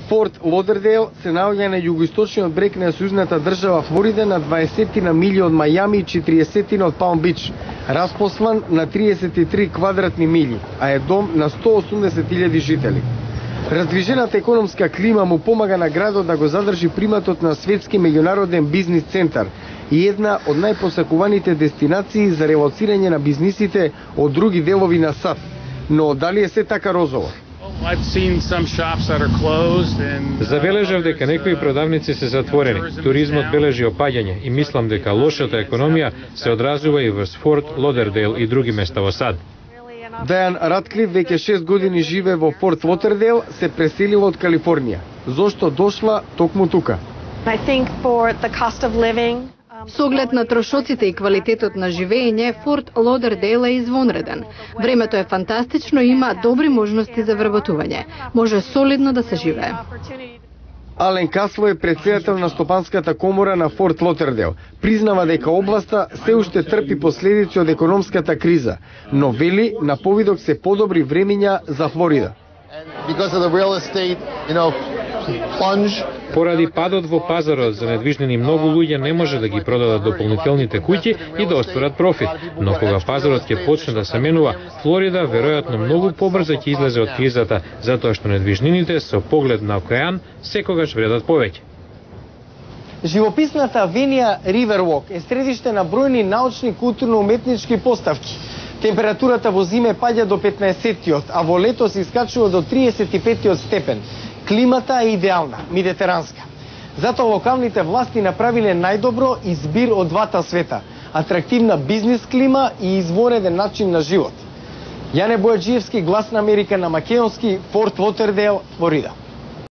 Форт Лодердейл се наоѓа на југоисточниот брег на сојузната држава Флорида на 20 на милји од Мајами и 40 од Палм Бич, распослан на 33 квадратни милји, а е дом на 180.000 жители. Раздвижената економска клима му помага на градот да го задржи приматот на светски меѓународен бизнис центар и една од најпосакуваните дестинации за релоцирање на бизнисите од други делови на САД. Но дали е се така розово? Забележав дека некои продавници се затворени, туризмот бележи опаѓање и мислам дека лошата економија се одразува и во Форт Лодердейл и други места во САД. Дајан Радклиф веќе 6 години живее во Форт Лодердейл, се преселила од Калифорнија. Зошто дошла токму тука? Со оглед на трошоците и квалитетот на живење, Форт Лодердейл е извонреден. Времето е фантастично и има добри можности за вработување. Може солидно да се живее. Ален Касло е претседател на Стопанската комора на Форт Лодердейл. Признава дека областа се уште трпи последици од економската криза, но вели на повидок се подобри времиња за Флорида. Поради падот во пазарот за недвижнини, многу луѓе не може да ги продадат дополнителните куќи и да остварат профит. Но кога пазарот ќе почне да се менува, Флорида веројатно многу побрзо ќе излезе од кризата, затоа што недвижнините со поглед на океан секогаш вредат повеќе. Живописната авенија Риверлок е средиште на бројни научни, културно-уметнички поставки. Температурата во зиме паѓа до 15-тиот, а во лето се искачува до 35-тиот степен. Климата е идеална, медитеранска. Затоа локалните власти направиле најдобро избир од двата света. Атрактивна бизнис клима и извонреден начин на живот. Јане Бојаджиевски, Глас на Америка на македонски, Форт Лодердейл, Флорида.